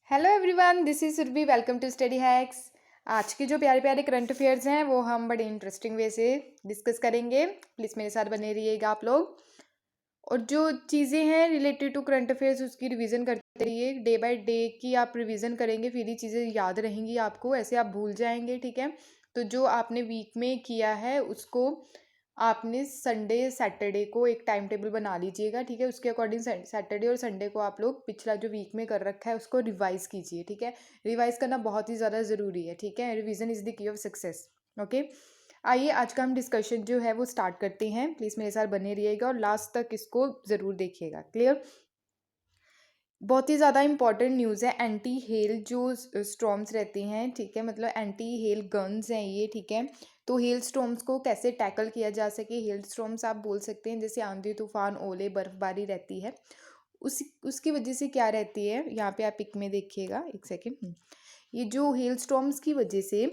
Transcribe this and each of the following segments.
Hello everyone, this is Surabhi. Welcome to study hacks. आज के जो प्यारे प्यारे करंट अफेयर्स हैं वो हम बड़े इंटरेस्टिंग वे से डिस्कस करेंगे। प्लीज़ मेरे साथ बने रहिएगा आप लोग। और जो चीज़ें हैं रिलेटेड टू करंट अफेयर्स उसकी रिवीजन करते रहिए। डे बाय डे की आप रिवीजन करेंगे फिर ये चीज़ें याद रहेंगी आपको, ऐसे आप भूल जाएंगे। ठीक है, तो जो आपने वीक में किया है उसको आपने संडे सैटरडे को एक टाइम टेबल बना लीजिएगा। ठीक है, उसके अकॉर्डिंग सैटरडे और संडे को आप लोग पिछला जो वीक में कर रखा है उसको रिवाइज कीजिए। ठीक है, रिवाइज करना बहुत ही ज़्यादा ज़रूरी है। ठीक है, revision is the key of success. Okay, आइए आज का हम डिस्कशन जो है वो स्टार्ट करते हैं। प्लीज़ मेरे साथ बने रहिएगा और लास्ट तक इसको ज़रूर देखिएगा। क्लियर? बहुत ही ज़्यादा इंपॉर्टेंट न्यूज़ है। एंटी हेल जो स्टॉर्म्स रहती हैं, ठीक है, मतलब एंटी हेल गन्स हैं ये। ठीक है, तो हेल स्टॉर्म्स को कैसे टैकल किया जा सके। हेल स्टॉर्म्स आप बोल सकते हैं जैसे आंधी तूफान, ओले, बर्फबारी रहती है, उसकी वजह से क्या रहती है। यहाँ पे आप पिक में देखिएगा, एक सेकेंड। ये जो हेल स्टॉर्म्स की वजह से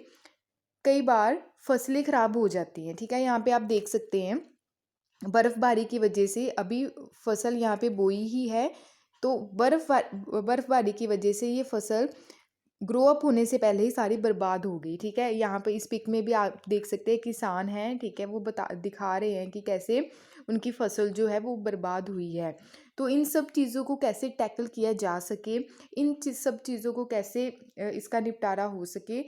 कई बार फसलें खराब हो जाती हैं। ठीक है, यहाँ पे आप देख सकते हैं बर्फबारी की वजह से अभी फसल यहाँ पे बोई ही है, तो बर्फबारी की वजह से ये फसल ग्रो अप होने से पहले ही सारी बर्बाद हो गई। ठीक है, यहाँ पे इस पिक में भी आप देख सकते हैं किसान हैं। ठीक है, वो दिखा रहे हैं कि कैसे उनकी फसल जो है वो बर्बाद हुई है। तो इन सब चीज़ों को कैसे टैकल किया जा सके, सब चीज़ों को कैसे इसका निपटारा हो सके,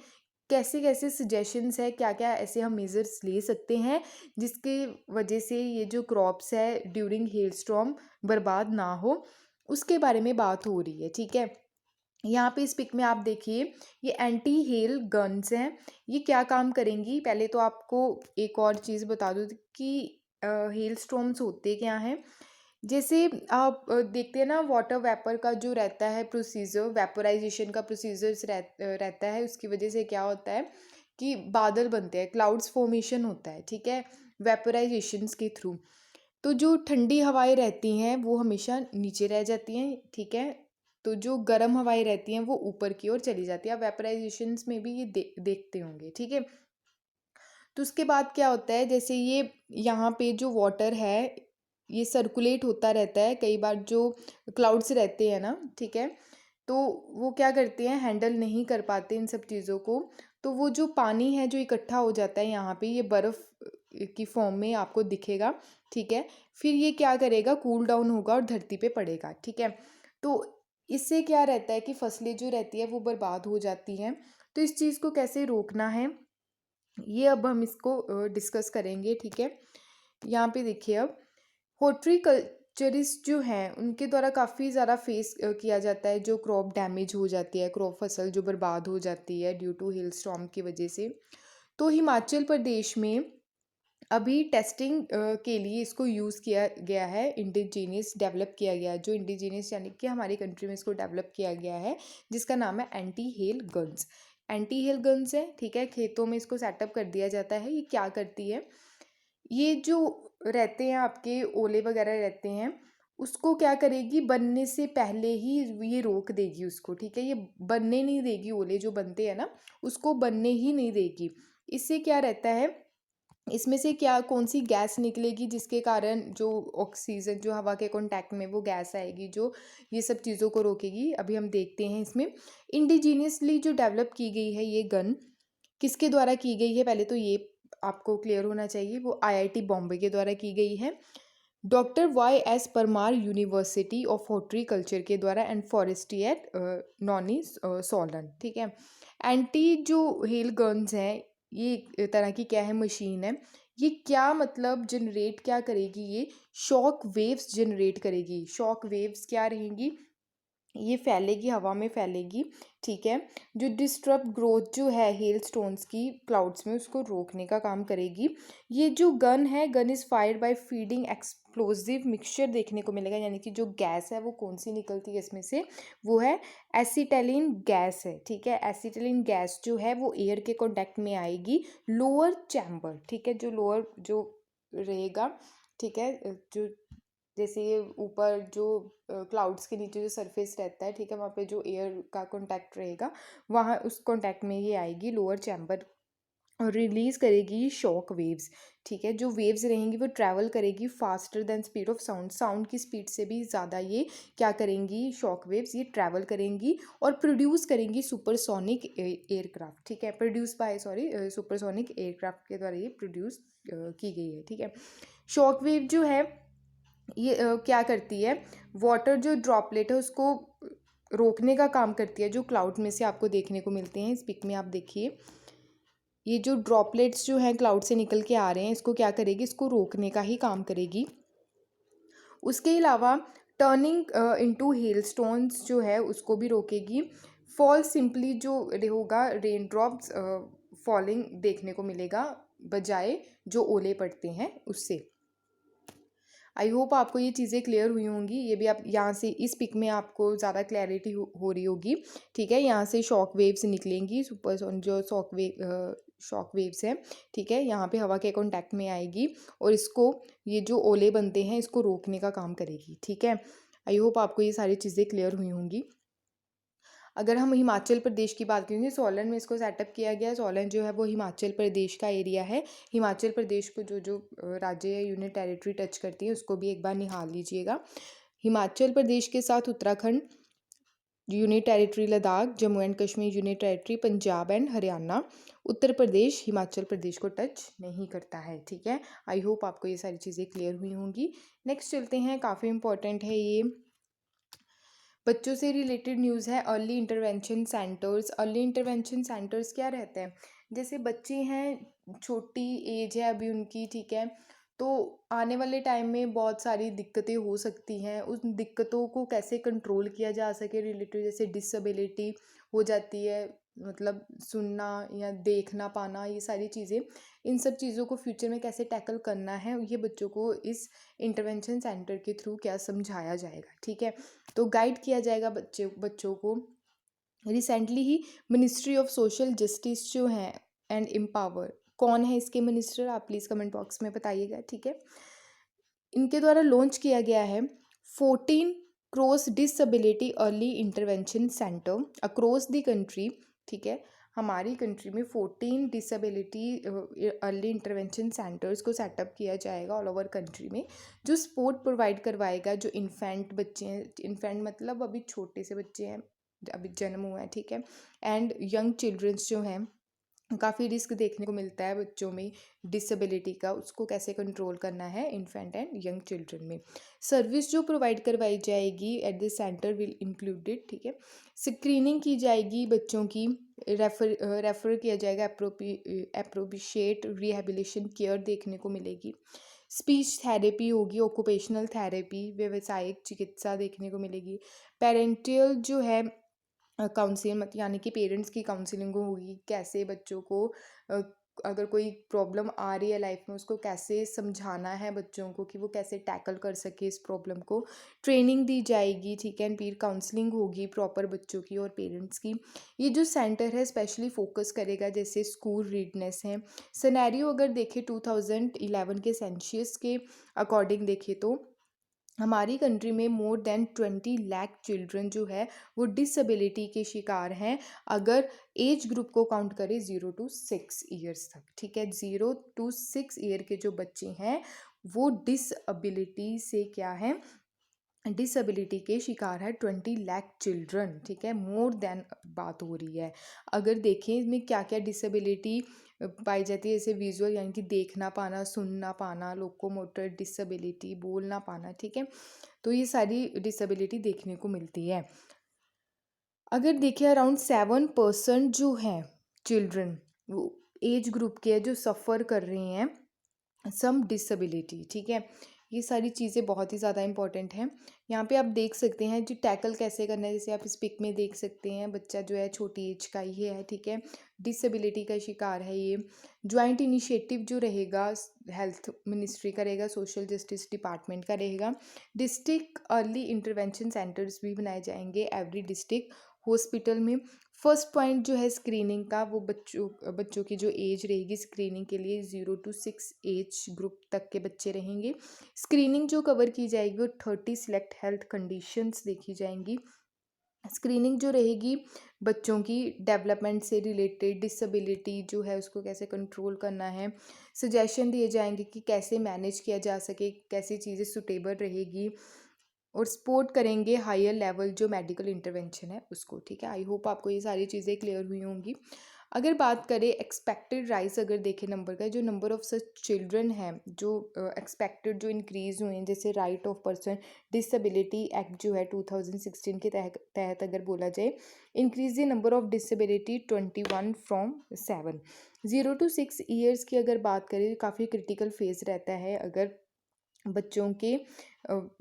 कैसे कैसे सजेशंस है, क्या क्या ऐसे हम मेजर्स ले सकते हैं जिसके वजह से ये जो क्रॉप्स है ड्यूरिंग हेल स्टॉर्म बर्बाद ना हो, उसके बारे में बात हो रही है। ठीक है, यहाँ पे इस पिक में आप देखिए ये एंटी हेल गन्स हैं। ये क्या काम करेंगी, पहले तो आपको एक और चीज़ बता दूँ कि हेल स्टॉर्म्स होते क्या हैं। जैसे आप देखते हैं ना, वाटर वेपर का जो रहता है प्रोसीजर, वेपोराइजेशन का प्रोसीजर रहता है, उसकी वजह से क्या होता है कि बादल बनते हैं, क्लाउड्स फॉर्मेशन होता है। ठीक है, वेपोराइजेशंस के थ्रू। तो जो ठंडी हवाएं रहती हैं वो हमेशा नीचे रह जाती हैं। ठीक है, तो जो गर्म हवाएं रहती हैं वो ऊपर की ओर चली जाती है। आप वेपराइजेशंस में भी ये देखते होंगे। ठीक है, तो उसके बाद क्या होता है, जैसे ये यहाँ पे जो वाटर है ये सर्कुलेट होता रहता है। कई बार जो क्लाउड्स रहते हैं ना, ठीक है, तो वो क्या करते हैं, हैंडल नहीं कर पाते इन सब चीज़ों को। तो वो जो पानी है जो इकट्ठा हो जाता है यहाँ पे, ये बर्फ़ की फॉर्म में आपको दिखेगा। ठीक है, फिर ये क्या करेगा, कूल डाउन होगा और धरती पे पड़ेगा। ठीक है, तो इससे क्या रहता है कि फसलें जो रहती है वो बर्बाद हो जाती हैं। तो इस चीज़ को कैसे रोकना है ये अब हम इसको डिस्कस करेंगे। ठीक है, यहाँ पे देखिए अब हॉर्टिकल्चरिस्ट जो हैं उनके द्वारा काफ़ी ज़्यादा फेस किया जाता है जो क्रॉप डैमेज हो जाती है, क्रॉप फसल जो बर्बाद हो जाती है ड्यू टू हेल स्टॉर्म की वजह से। तो हिमाचल प्रदेश में अभी टेस्टिंग के लिए इसको यूज़ किया गया है, इंडिजीनियस डेवलप किया गया है, जो इंडिजीनियस यानी कि हमारी कंट्री में इसको डेवलप किया गया है, जिसका नाम है anti hail guns. Anti hail guns है, ठीक है, खेतों में इसको सेटअप कर दिया जाता है। ये क्या करती है, ये जो रहते हैं आपके ओले वगैरह रहते हैं उसको क्या करेगी, बनने से पहले ही ये रोक देगी उसको। ठीक है, ये बनने नहीं देगी, ओले जो बनते हैं ना उसको बनने ही नहीं देगी। इससे क्या रहता है, इसमें से क्या कौन सी गैस निकलेगी जिसके कारण जो ऑक्सीजन जो हवा के कांटेक्ट में वो गैस आएगी जो ये सब चीज़ों को रोकेगी। अभी हम देखते हैं इसमें इंडिजीनियसली जो डेवलप की गई है ये गन किसके द्वारा की गई है, पहले तो ये आपको क्लियर होना चाहिए। वो आईआईटी बॉम्बे के द्वारा की गई है, doctor Y S Parmar university of horticulture के द्वारा and forestry at Nauni Solan. ठीक है, एंटी जो हेल गन्स हैं ये एक तरह की क्या है, मशीन है। ये क्या मतलब जनरेट क्या करेगी, ये शॉक वेव्स जनरेट करेगी। शॉक वेव्स क्या रहेंगी, ये फैलेगी, हवा में फैलेगी। ठीक है, जो डिस्टर्ब ग्रोथ जो है हेल स्टोन्स की क्लाउड्स में उसको रोकने का काम करेगी। ये जो गन है, gun is fired by feeding explosive mixture देखने को मिलेगा, यानी कि जो गैस है वो कौन सी निकलती है इसमें से, वो है एसिटाइलिन गैस है। ठीक है, एसिटाइलिन गैस जो है वो एयर के कॉन्टैक्ट में आएगी लोअर चैम्बर। ठीक है, जो लोअर जो रहेगा, ठीक है, जो जैसे ये ऊपर जो क्लाउड्स के नीचे जो सरफेस रहता है, ठीक है, वहाँ पे जो एयर का कांटेक्ट रहेगा वहाँ उस कांटेक्ट में ये आएगी लोअर चैम्बर और रिलीज़ करेगी शॉक वेव्स, ठीक है। जो वेव्स रहेंगी वो ट्रैवल करेगी faster than speed of sound, sound की स्पीड से भी ज़्यादा ये क्या करेंगी, शॉक वेव्स ये ट्रैवल करेंगी और प्रोड्यूस करेंगी सुपरसोनिक एयरक्राफ्ट, ठीक है। Produce by sorry supersonic aircraft के द्वारा ये प्रोड्यूस की गई है, ठीक है। शॉक वेव जो है ये क्या करती है, वाटर जो ड्रॉपलेट है उसको रोकने का काम करती है, जो क्लाउड में से आपको देखने को मिलते हैं। इस पिक में आप देखिए, ये जो ड्रॉपलेट्स जो हैं क्लाउड से निकल के आ रहे हैं, इसको क्या करेगी, इसको रोकने का ही काम करेगी। उसके अलावा टर्निंग इनटू हेलस्टोन्स जो है उसको भी रोकेगी। फॉल सिंपली जो होगा, रेन ड्रॉप्स फॉलिंग देखने को मिलेगा, बजाय जो ओले पड़ते हैं उससे। आई होप आपको ये चीज़ें क्लियर हुई होंगी। ये भी आप यहाँ से इस पिक में आपको ज़्यादा क्लैरिटी हो रही होगी, ठीक है। यहाँ से शॉक वेव्स निकलेंगी, सुपर जो शॉक वेव्स हैं, ठीक है, यहाँ पे हवा के कांटेक्ट में आएगी और इसको, ये जो ओले बनते हैं इसको रोकने का काम करेगी, ठीक है। आई होप आपको ये सारी चीज़ें क्लियर हुई होंगी। अगर हम हिमाचल प्रदेश की बात करेंगे, सोलन में इसको सेटअप किया गया है। सोलन जो है वो हिमाचल प्रदेश का एरिया है। हिमाचल प्रदेश को जो जो राज्य या यूनियन टेरिटरी टच करती है उसको भी एक बार निहाल लीजिएगा। हिमाचल प्रदेश के साथ Uttarakhand, union territory Ladakh, Jammu and Kashmir union territory, Punjab and Haryana, Uttar Pradesh Himachal Pradesh को टच नहीं करता है, ठीक है। आई होप आपको ये सारी चीज़ें क्लियर हुई होंगी। नेक्स्ट चलते हैं, काफ़ी इंपॉर्टेंट है ये, बच्चों से रिलेटेड न्यूज़ है, early intervention centres. Early intervention centres क्या रहते हैं, जैसे बच्चे हैं, छोटी एज है अभी उनकी, ठीक है, तो आने वाले टाइम में बहुत सारी दिक्कतें हो सकती हैं। उन दिक्कतों को कैसे कंट्रोल किया जा सके रिलेटेड, जैसे डिसेबिलिटी हो जाती है, मतलब सुनना या देख ना पाना, ये सारी चीज़ें, इन सब चीज़ों को फ्यूचर में कैसे टैकल करना है, ये बच्चों को इस इंटरवेंशन सेंटर के थ्रू क्या समझाया जाएगा, ठीक है। तो गाइड किया जाएगा बच्चों को। Recently he ministry of social justice जो है एंड एम्पावर, कौन है इसके मिनिस्टर, आप प्लीज़ कमेंट बॉक्स में बताइएगा, ठीक है। इनके द्वारा लॉन्च किया गया है 14 cross disability early intervention centre across the country, ठीक है। हमारी कंट्री में 14 डिसेबिलिटी अर्ली इंटरवेंशन सेंटर्स को सेटअप किया जाएगा ऑल ओवर कंट्री में, जो सपोर्ट प्रोवाइड करवाएगा जो इन्फेंट बच्चे हैं, इन्फेंट मतलब अभी छोटे से बच्चे हैं, अभी जन्म हुआ है, ठीक है, एंड यंग चिल्ड्रंस जो हैं, काफ़ी रिस्क देखने को मिलता है बच्चों में डिसेबिलिटी का, उसको कैसे कंट्रोल करना है इन्फेंट एंड यंग चिल्ड्रन में। सर्विस जो प्रोवाइड करवाई जाएगी at this centre will included, ठीक है, स्क्रीनिंग की जाएगी बच्चों की, रेफर किया जाएगा, अप्रोप्रिएट रिहेबिलिटेशन केयर देखने को मिलेगी, स्पीच थेरेपी होगी, ऑक्यूपेशनल थेरेपी, व्यावसायिक चिकित्सा देखने को मिलेगी, पेरेंटियल जो है काउंसिलिंग, मत यानी कि पेरेंट्स की काउंसिलिंग होगी, कैसे बच्चों को अगर कोई प्रॉब्लम आ रही है लाइफ में उसको कैसे समझाना है बच्चों को कि वो कैसे टैकल कर सके इस प्रॉब्लम को, ट्रेनिंग दी जाएगी, ठीक है, एंड फिर काउंसलिंग होगी प्रॉपर बच्चों की और पेरेंट्स की। ये जो सेंटर है स्पेशली फोकस करेगा जैसे स्कूल रीडनेस है। सिनेरियो अगर देखें 2011 के सेंसस के अकॉर्डिंग देखें तो हमारी कंट्री में मोर देन 20 लाख चिल्ड्रन जो है वो डिसेबिलिटी के शिकार हैं, अगर एज ग्रुप को काउंट करें 0 to 6 ईयर्स तक, ठीक है। 0 to 6 ईयर के जो बच्चे हैं वो डिसबिलिटी से क्या है, डिसेबिलिटी के शिकार है 20 लाख चिल्ड्रन, ठीक है, मोर देन बात हो रही है। अगर देखें इसमें क्या क्या डिसेबिलिटी पाई जाती है, जैसे विजुअल यानी कि देख ना पाना, सुन ना पाना, लोकोमोटर डिसेबिलिटी, बोल ना पाना, ठीक है, तो ये सारी डिसेबिलिटी देखने को मिलती है। अगर देखिए अराउंड 7% जो हैं चिल्ड्रन वो एज ग्रुप के हैं जो सफ़र कर रही हैं सम डिसेबिलिटी, ठीक है। ये सारी चीज़ें बहुत ही ज़्यादा इंपॉर्टेंट हैं। यहाँ पे आप देख सकते हैं जो टैकल कैसे करना है, जैसे आप इस पिक में देख सकते हैं बच्चा जो है छोटी एज का ही है, ठीक है, डिसेबिलिटी का शिकार है ये। जॉइंट इनिशिएटिव जो रहेगा हेल्थ मिनिस्ट्री का रहेगा, सोशल जस्टिस डिपार्टमेंट का रहेगा, डिस्ट्रिक्ट अर्ली इंटरवेंशन सेंटर्स भी बनाए जाएंगे एवरी डिस्ट्रिक्ट हॉस्पिटल में। फर्स्ट पॉइंट जो है स्क्रीनिंग का, वो बच्चों की जो एज रहेगी स्क्रीनिंग के लिए 0 to 6 एज ग्रुप तक के बच्चे रहेंगे। स्क्रीनिंग जो कवर की जाएगी वो 30 सिलेक्ट हेल्थ कंडीशंस देखी जाएंगी, स्क्रीनिंग जो रहेगी बच्चों की डेवलपमेंट से रिलेटेड, डिसेबिलिटी जो है उसको कैसे कंट्रोल करना है, सजेशन दिए जाएंगे कि कैसे मैनेज किया जा सके, कैसी चीज़ें सुटेबल रहेगी, और सपोर्ट करेंगे हायर लेवल जो मेडिकल इंटरवेंशन है उसको। ठीक है, आई होप आपको ये सारी चीज़ें क्लियर हुई होंगी। अगर बात करें एक्सपेक्टेड राइज, अगर देखें नंबर का, जो नंबर ऑफ सच चिल्ड्रन हैं जो एक्सपेक्टेड जो इंक्रीज़ हुए हैं, जैसे right of person disability act जो है 2016 के तहत अगर बोला जाए, increase the number of disability 21 from 7। 0 to 6 years की अगर बात करें, काफ़ी क्रिटिकल फेज रहता है। अगर बच्चों के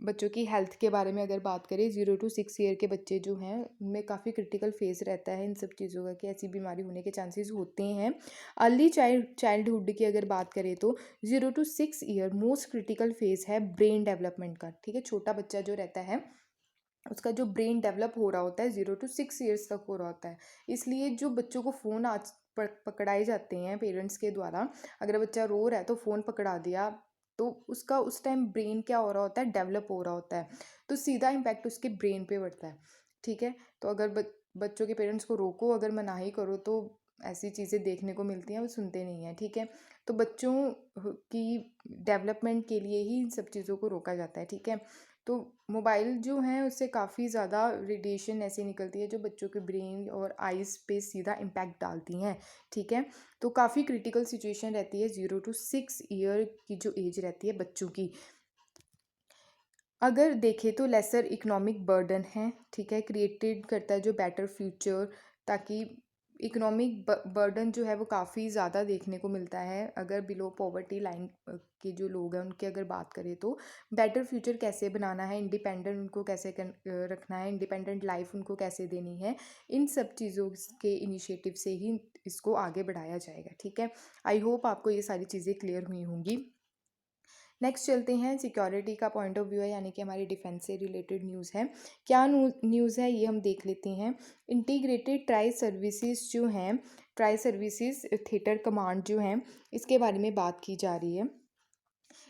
बच्चों की हेल्थ के बारे में अगर बात करें, 0 to 6 ईयर के बच्चे जो हैं उनमें काफ़ी क्रिटिकल फेज रहता है इन सब चीज़ों का, कि ऐसी बीमारी होने के चांसेस होते हैं। अर्ली चाइल्डहुड की अगर बात करें तो 0 to 6 year most critical phase है ब्रेन डेवलपमेंट का। ठीक है, छोटा बच्चा जो रहता है उसका जो ब्रेन डेवलप हो रहा होता है 0 to 6 ईयर्स तक हो रहा होता है। इसलिए जो बच्चों को फ़ोन आज पकड़ाए जाते हैं पेरेंट्स के द्वारा, अगर बच्चा रो रहा है तो फ़ोन पकड़ा दिया, तो उसका उस टाइम ब्रेन क्या हो रहा होता है, डेवलप हो रहा होता है, तो सीधा इम्पैक्ट उसके ब्रेन पे पड़ता है। ठीक है, तो अगर बच्चों के पेरेंट्स को रोको, अगर मनाही करो, तो ऐसी चीज़ें देखने को मिलती हैं, वो सुनते नहीं हैं। ठीक है, तो बच्चों की डेवलपमेंट के लिए ही इन सब चीज़ों को रोका जाता है। ठीक है, तो मोबाइल जो है उससे काफ़ी ज़्यादा रेडिएशन ऐसी निकलती है जो बच्चों के ब्रेन और आइज़ पे सीधा इम्पैक्ट डालती हैं। ठीक है, तो काफ़ी क्रिटिकल सिचुएशन रहती है 0 to 6 ईयर की जो एज रहती है बच्चों की। अगर देखें तो लेसर इकोनॉमिक बर्डन है। ठीक है, क्रिएटेड करता है जो बेटर फ्यूचर, ताकि इकोनॉमिक बर्डन जो है वो काफ़ी ज़्यादा देखने को मिलता है अगर बिलो पॉवर्टी लाइन के जो लोग हैं उनकी अगर बात करें तो। बेटर फ्यूचर कैसे बनाना है, इंडिपेंडेंट उनको कैसे रखना है, इंडिपेंडेंट लाइफ उनको कैसे देनी है, इन सब चीज़ों के इनिशिएटिव से ही इसको आगे बढ़ाया जाएगा। ठीक है, आई होप आपको ये सारी चीज़ें क्लियर हुई होंगी। नेक्स्ट चलते हैं, सिक्योरिटी का पॉइंट ऑफ व्यू है, यानी कि हमारी डिफेंस से रिलेटेड न्यूज़ है। क्या न्यूज़ है ये हम देख लेते हैं। इंटीग्रेटेड ट्राई सर्विसेज जो हैं, ट्राई सर्विसेज थिएटर कमांड जो हैं, इसके बारे में बात की जा रही है।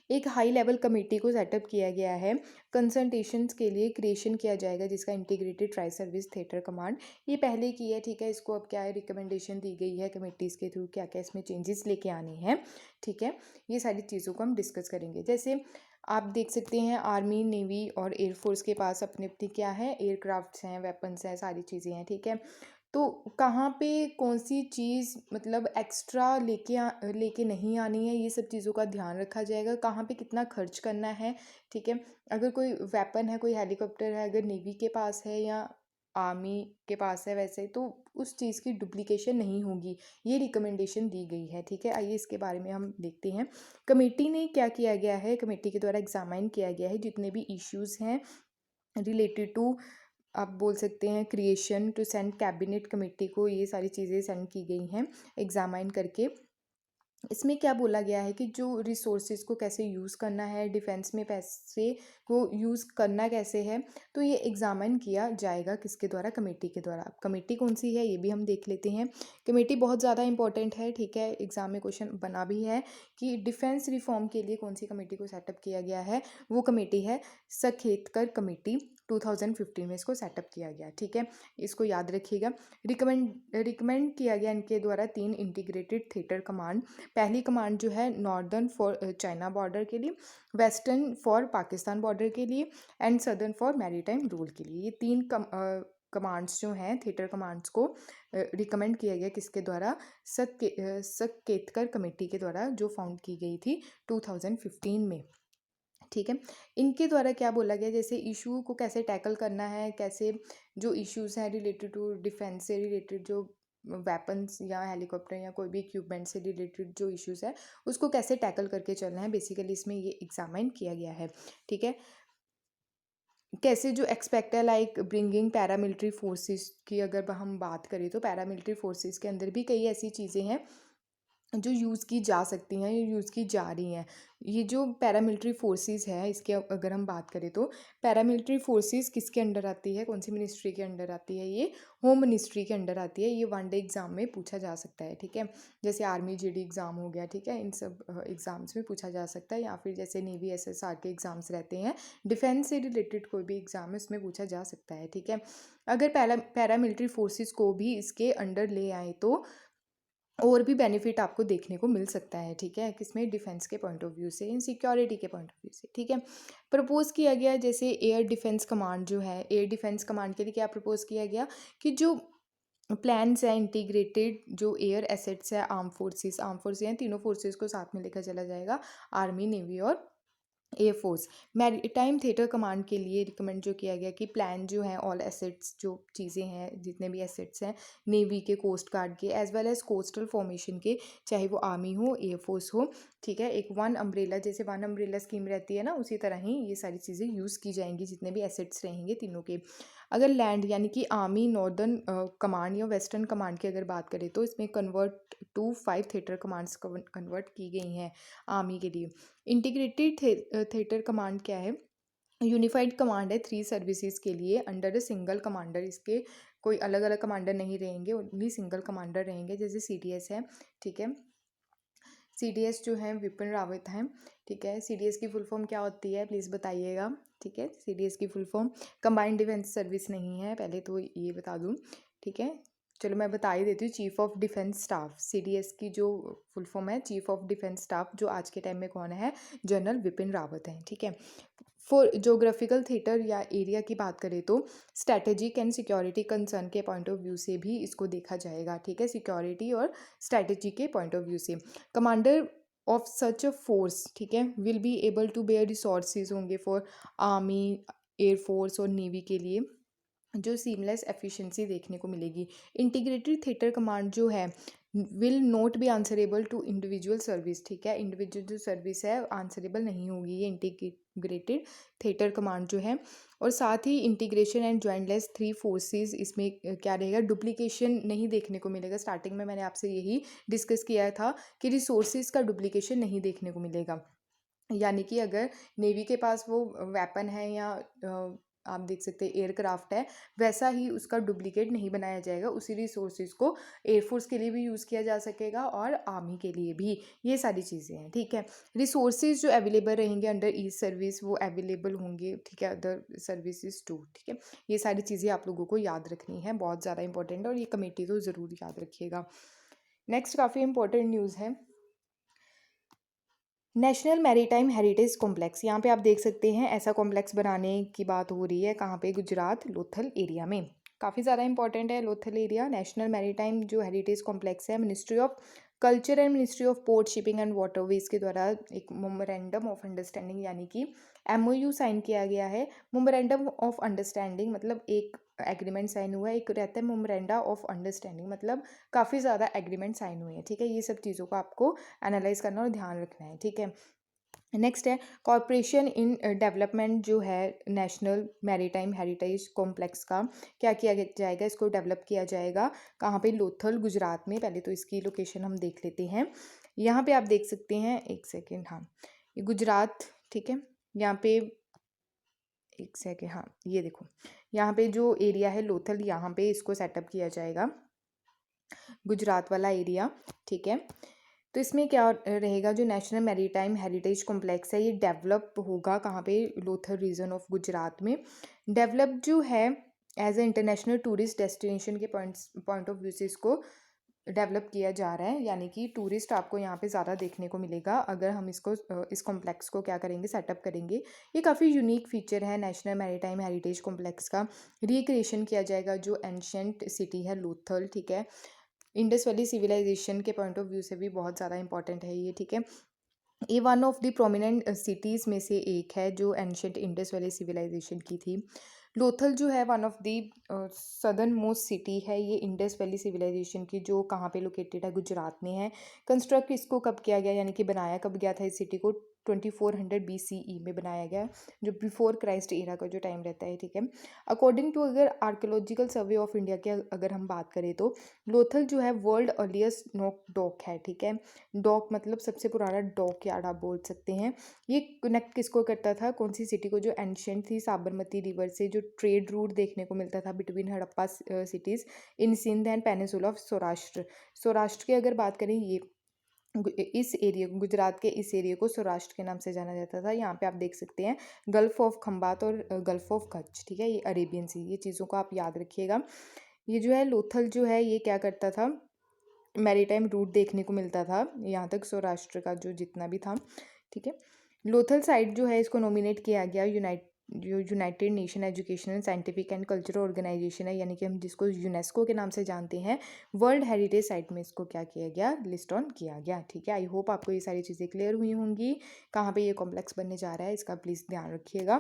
एक हाई लेवल कमेटी को सेटअप किया गया है, कंसल्टेशंस के लिए क्रिएशन किया जाएगा जिसका integrated tri service theatre command. ये पहले की है। ठीक है, इसको अब क्या है, रिकमेंडेशन दी गई है कमेटीज़ के थ्रू, क्या क्या इसमें चेंजेस लेके आने हैं। ठीक है, ये सारी चीज़ों को हम डिस्कस करेंगे। जैसे आप देख सकते हैं आर्मी, नेवी और एयरफोर्स के पास अपने अपनी क्या है, एयरक्राफ्ट्स हैं, वेपन्स हैं, सारी चीज़ें हैं। ठीक है, तो कहाँ पे कौन सी चीज़ मतलब एक्स्ट्रा लेके नहीं आनी है, ये सब चीज़ों का ध्यान रखा जाएगा। कहाँ पे कितना खर्च करना है। ठीक है, अगर कोई वेपन है, कोई हेलीकॉप्टर है, अगर नेवी के पास है या आर्मी के पास है वैसे, तो उस चीज़ की डुप्लीकेशन नहीं होगी, ये रिकमेंडेशन दी गई है। ठीक है, आइए इसके बारे में हम देखते हैं। कमेटी ने क्या किया गया है, कमेटी के द्वारा एग्जामाइन किया गया है जितने भी इश्यूज़ हैं रिलेटेड टू, आप बोल सकते हैं creation to send cabinet committee को, ये सारी चीज़ें सेंड की गई हैं एग्जामाइन करके। इसमें क्या बोला गया है कि जो रिसोर्सेज को कैसे यूज़ करना है, डिफेंस में पैसे को यूज़ करना कैसे है, तो ये एग्जामिन किया जाएगा किसके द्वारा, कमेटी के द्वारा। अब कमेटी कौन सी है ये भी हम देख लेते हैं। कमेटी बहुत ज़्यादा इंपॉर्टेंट है। ठीक है, एग्जाम में क्वेश्चन बना भी है कि डिफेंस रिफॉर्म के लिए कौन सी कमेटी को सेटअप किया गया है, वो कमेटी है सखेतकर कमेटी। 2015 में इसको सेटअप किया गया। ठीक है, इसको याद रखिएगा। रिकमेंड किया गया इनके द्वारा 3 इंटीग्रेटेड थिएटर कमांड। पहली कमांड जो है नॉर्दर्न फॉर चाइना बॉर्डर के लिए, वेस्टर्न फॉर पाकिस्तान बॉर्डर के लिए, and southern for maritime rule के लिए। ये 3 कमांड्स जो हैं, थिएटर कमांड्स को रिकमेंड किया गया किसके द्वारा, सकेतकर कमेटी के द्वारा, जो फाउंड की गई थी 2015 में। ठीक है, इनके द्वारा क्या बोला गया, जैसे इशू को कैसे टैकल करना है, कैसे जो इश्यूज हैं रिलेटेड टू डिफेंस से रिलेटेड, जो वेपन्स या हेलीकॉप्टर या कोई भी इक्विपमेंट से रिलेटेड जो इश्यूज है उसको कैसे टैकल करके चलना है, बेसिकली इसमें ये एग्जामिन किया गया है। ठीक है, कैसे जो एक्सपेक्ट है, लाइक ब्रिंगिंग पैरामिलिट्री फोर्सेस की अगर हम बात करें तो पैरामिलिट्री फोर्सेस के अंदर भी कई ऐसी चीज़ें हैं जो यूज़ की जा सकती हैं या यूज़ की जा रही हैं। ये जो पैरामिलिट्री फोर्सेस है, इसके अगर हम बात करें तो पैरामिलिट्री फोर्सेस किसके अंडर आती है, कौन सी मिनिस्ट्री के अंडर आती है, ये होम मिनिस्ट्री के अंडर आती है। ये वन डे एग्ज़ाम में पूछा जा सकता है, ठीक है। जैसे आर्मी जीडी एग्ज़ाम हो गया, ठीक है, इन सब एग्ज़ाम्स में पूछा जा सकता है, या फिर जैसे नेवी एसएसआर के एग्ज़ाम्स रहते हैं, डिफेंस से रिलेटेड कोई भी एग्ज़ाम है उसमें पूछा जा सकता है, ठीक है। अगर पैरामिलिट्री फोर्सेस को भी इसके अंडर ले आए तो और भी बेनिफिट आपको देखने को मिल सकता है, ठीक है, किसमें, डिफेंस के पॉइंट ऑफ व्यू से, इन सिक्योरिटी के पॉइंट ऑफ व्यू से, ठीक है। प्रपोज किया गया जैसे एयर डिफेंस कमांड जो है, एयर डिफेंस कमांड के लिए क्या प्रपोज किया गया कि जो प्लान्स है इंटीग्रेटेड, जो एयर एसेट्स है, आर्म फोर्सेस हैं, तीनों फोर्सेस को साथ में लेकर चला जाएगा, आर्मी, नेवी और एयरफोर्स। मैरीटाइम थिएटर कमांड के लिए रिकमेंड जो किया गया कि प्लान जो है ऑल एसेट्स, जो चीज़ें हैं, जितने भी एसेट्स हैं नेवी के, कोस्ट गार्ड के, as well as coastal formation के, चाहे वो आर्मी हो, एयरफोर्स हो, ठीक है, एक वन अम्ब्रेला, जैसे वन अम्ब्रेला स्कीम रहती है ना, उसी तरह ही ये सारी चीज़ें यूज़ की जाएंगी, जितने भी एसेट्स रहेंगे तीनों के। अगर लैंड यानी कि आर्मी, नॉर्दर्न कमांड या वेस्टर्न कमांड की अगर बात करें तो इसमें convert to 5 theatre commands convert की गई हैं आर्मी के लिए। इंटीग्रेटेड थिएटर कमांड क्या है, यूनिफाइड कमांड है 3 सर्विसेज के लिए अंडर अ सिंगल कमांडर। इसके कोई अलग अलग कमांडर नहीं रहेंगे, ओनली सिंगल कमांडर रहेंगे, जैसे सीडीएस है, ठीक है। सीडीएस जो है विपिन रावत हैं, ठीक है। सीडीएस की फुल फॉर्म क्या होती है प्लीज़ बताइएगा, ठीक है। सीडीएस की full form combined defence service नहीं है, पहले तो ये बता दूँ, ठीक है। चलो मैं बता ही देती हूँ, chief of defence staff, CDS की जो फुल फॉर्म है चीफ ऑफ डिफेंस स्टाफ, जो आज के टाइम में कौन है, जनरल विपिन रावत हैं, ठीक है। फॉर जोग्राफिकल थिएटर या एरिया की बात करें तो स्ट्रैटेजिक एंड सिक्योरिटी कंसर्न के पॉइंट ऑफ व्यू से भी इसको देखा जाएगा, ठीक है, सिक्योरिटी और स्ट्रैटेजी के पॉइंट ऑफ व्यू से। Commander of such a force, ठीक है, will be able to bear resources होंगे फॉर आर्मी, एयरफोर्स और नेवी के लिए, जो सीमलेस एफिशिएंसी देखने को मिलेगी। इंटीग्रेटेड थिएटर कमांड जो है will not be answerable to individual service, ठीक है, इंडिविजुअल जो सर्विस है आंसरेबल नहीं होगी ये इंटीग्रेटेड थिएटर कमांड जो है। और साथ ही इंटीग्रेशन एंड ज्वाइंटलेस 3 फोर्सेस, इसमें क्या रहेगा, डुप्लीकेशन नहीं देखने को मिलेगा। स्टार्टिंग में मैंने आपसे यही डिस्कस किया था कि रिसोर्सेज का डुप्लीकेशन नहीं देखने को मिलेगा, यानी कि अगर नेवी के पास वो वेपन है या आप देख सकते हैं एयरक्राफ्ट है, वैसा ही उसका डुप्लीकेट नहीं बनाया जाएगा, उसी रिसोर्सेज को एयरफोर्स के लिए भी यूज़ किया जा सकेगा और आर्मी के लिए भी, ये सारी चीज़ें हैं, ठीक है। रिसोर्सेज जो अवेलेबल रहेंगे अंडर ईच सर्विस वो अवेलेबल होंगे, ठीक है, अदर सर्विसेज टू, ठीक है। ये सारी चीज़ें आप लोगों को याद रखनी है, बहुत ज़्यादा इंपॉर्टेंट है, और ये कमेटी तो ज़रूर याद रखिएगा। नेक्स्ट काफ़ी इंपॉर्टेंट न्यूज़ है, नेशनल मैरीटाइम हेरिटेज कॉम्प्लेक्स। यहाँ पे आप देख सकते हैं ऐसा कॉम्प्लेक्स बनाने की बात हो रही है, कहाँ पे, गुजरात, लोथल एरिया में। काफ़ी ज़्यादा इंपॉर्टेंट है लोथल एरिया। नेशनल मैरीटाइम जो हेरिटेज कॉम्प्लेक्स है, ministry of culture and ministry of port, shipping and waterways के द्वारा एक मेमोरेंडम ऑफ अंडरस्टैंडिंग यानी कि एमओयू साइन किया गया है। मेमोरेंडम ऑफ अंडरस्टैंडिंग मतलब एक एग्रीमेंट साइन हुआ है, एक रहता है मेमोरेंडा ऑफ अंडरस्टैंडिंग मतलब काफ़ी ज़्यादा एग्रीमेंट साइन हुए हैं, ठीक है। ये सब चीज़ों को आपको एनालाइज करना और ध्यान रखना है, ठीक है। नेक्स्ट है कॉरपोरेशन इन डेवलपमेंट जो है नेशनल मैरीटाइम हेरिटेज कॉम्प्लेक्स का, क्या किया जाएगा, इसको डेवलप किया जाएगा कहाँ पे, लोथल, गुजरात में। पहले तो इसकी लोकेशन हम देख लेते हैं। यहाँ पे आप देख सकते हैं, एक सेकेंड, हाँ ये गुजरात, ठीक है। यहाँ पे एक सेकेंड, हाँ ये देखो, यहाँ पे जो एरिया है लोथल, यहाँ पे इसको सेटअप किया जाएगा, गुजरात वाला एरिया, ठीक है। तो इसमें क्या रहेगा, जो नेशनल मैरीटाइम हेरिटेज कॉम्प्लेक्स है ये डेवलप होगा कहाँ पे, लोथल रीजन ऑफ गुजरात में। डेवलप जो है as a international tourist destination के पॉइंट ऑफ व्यू से इसको डेवलप किया जा रहा है, यानी कि टूरिस्ट आपको यहाँ पे ज़्यादा देखने को मिलेगा अगर हम इसको इस कॉम्प्लेक्स को क्या करेंगे, सेटअप करेंगे। ये काफ़ी यूनिक फीचर है नेशनल मैरीटाइम हेरिटेज कॉम्प्लेक्स का। रिक्रिएशन किया जाएगा जो एंशियंट सिटी है लोथल, ठीक है, इंडस वैली सिविलाइजेशन के पॉइंट ऑफ व्यू से भी बहुत ज़्यादा इंपॉर्टेंट है ये, ठीक है। ये one of the prominent cities में से एक है जो एंशियंट इंडस वैली सिविलाइजेशन की थी। लोथल जो है one of the southern most city है ये इंडस वैली सिविलाइजेशन की, जो कहाँ पे लोकेटेड है, गुजरात में है। कंस्ट्रक्ट इसको कब किया गया, यानी कि बनाया कब गया था इस सिटी को, 2400 BCE में बनाया गया, जो बिफोर क्राइस्ट एरा का जो टाइम रहता है, ठीक है। अकॉर्डिंग टू अगर आर्कोलॉजिकल सर्वे ऑफ इंडिया के अगर हम बात करें तो लोथल जो है वर्ल्ड अर्लीस्ट नॉक डॉक है, ठीक है। डॉक मतलब सबसे पुराना डॉक यार्ड आप बोल सकते हैं। ये कनेक्ट किसको करता था, कौन सी सिटी को, जो एंशियंट थी साबरमती रिवर से जो ट्रेड रूट देखने को मिलता था between Harappa cities in Sindh and peninsula of Saurashtra. Saurashtra की अगर बात करें, ये इस एरिया गुजरात के इस एरिया को सौराष्ट्र के नाम से जाना जाता था। यहाँ पे आप देख सकते हैं गल्फ ऑफ खंबात और गल्फ ऑफ कच्छ, ठीक है, ये अरेबियन सी, ये चीज़ों को आप याद रखिएगा। ये जो है लोथल जो है ये क्या करता था, मैरीटाइम रूट देखने को मिलता था यहाँ तक सौराष्ट्र का जो जितना भी था, ठीक है। लोथल साइट जो है इसको नॉमिनेट किया गया United Nation Educational Scientific and Cultural Organization है, यानी कि हम जिसको यूनेस्को के नाम से जानते हैं, वर्ल्ड हेरिटेज साइट में इसको क्या किया गया, लिस्ट ऑन किया गया, ठीक है। आई होप आपको ये सारी चीज़ें क्लियर हुई होंगी। कहाँ पे ये कॉम्प्लेक्स बनने जा रहा है इसका प्लीज़ ध्यान रखिएगा।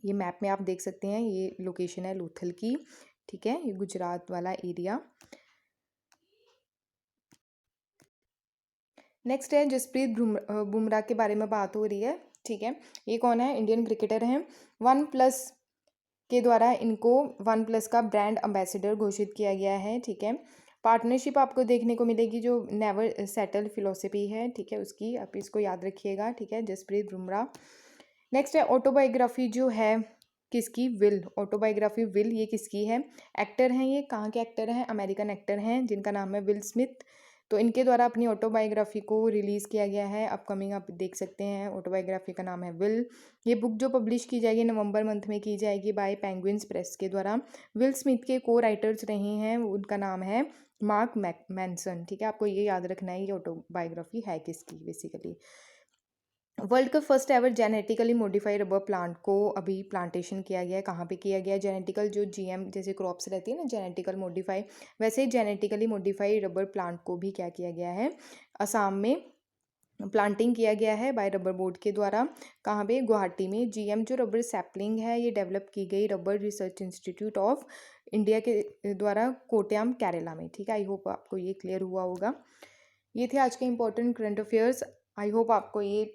ये मैप में आप देख सकते हैं, ये लोकेशन है लोथल की, ठीक है, ये गुजरात वाला एरिया। नेक्स्ट है जसप्रीत बुमराह के बारे में बात हो रही है, ठीक है। ये कौन है, इंडियन क्रिकेटर हैं। वन प्लस के द्वारा इनको वन प्लस का ब्रांड एम्बेसडर घोषित किया गया है, ठीक है। पार्टनरशिप आपको देखने को मिलेगी जो नेवर सेटल फिलोसफी है, ठीक है, उसकी आप इसको याद रखिएगा, ठीक है, जसप्रीत बुमराह। नेक्स्ट है ऑटोबायोग्राफी जो है किसकी, विल, ऑटोबायोग्राफी विल, ये किसकी है, एक्टर हैं, ये कहाँ के एक्टर हैं, अमेरिकन एक्टर हैं जिनका नाम है विल स्मिथ। तो इनके द्वारा अपनी ऑटोबायोग्राफी को रिलीज़ किया गया है, अपकमिंग आप देख सकते हैं, ऑटोबायोग्राफी का नाम है विल। ये बुक जो पब्लिश की जाएगी नवंबर मंथ में की जाएगी बाय पेंगुइन्स प्रेस के द्वारा। विल स्मिथ के को राइटर्स रहे हैं, उनका नाम है मार्क मैनसन, ठीक है, आपको ये याद रखना है ये ऑटोबायोग्राफी है किसकी बेसिकली। वर्ल्ड का first ever genetically modified rubber plant को अभी प्लांटेशन किया गया है, कहाँ पे किया गया है, जेनेटिकल जो जीएम जैसे क्रॉप्स रहती है ना जेनेटिकल मॉडिफाई, वैसे ही जेनेटिकली मॉडिफाइड रबर प्लांट को भी क्या किया गया है, असम में प्लांटिंग किया गया है बाय रबर बोर्ड के द्वारा। कहाँ पे, गुवाहाटी में। जीएम जो रबर सैपलिंग है ये डेवलप की गई rubber research institute of India के द्वारा कोट्याम केरला में, ठीक है। आई होप आपको ये क्लियर हुआ होगा। ये थे आज के important current affairs. I hope आपको ये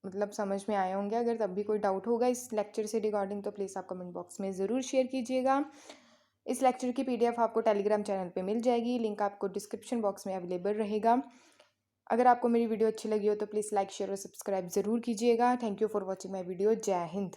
मतलब समझ में आए होंगे। अगर तब भी कोई डाउट होगा इस लेक्चर से रिगार्डिंग तो प्लीज़ आप कमेंट बॉक्स में ज़रूर शेयर कीजिएगा। इस लेक्चर की पीडीएफ आपको टेलीग्राम चैनल पे मिल जाएगी, लिंक आपको डिस्क्रिप्शन बॉक्स में अवेलेबल रहेगा। अगर आपको मेरी वीडियो अच्छी लगी हो तो प्लीज़ लाइक शेयर और सब्सक्राइब ज़रूर कीजिएगा। Thank you for watching my video. जय हिंद।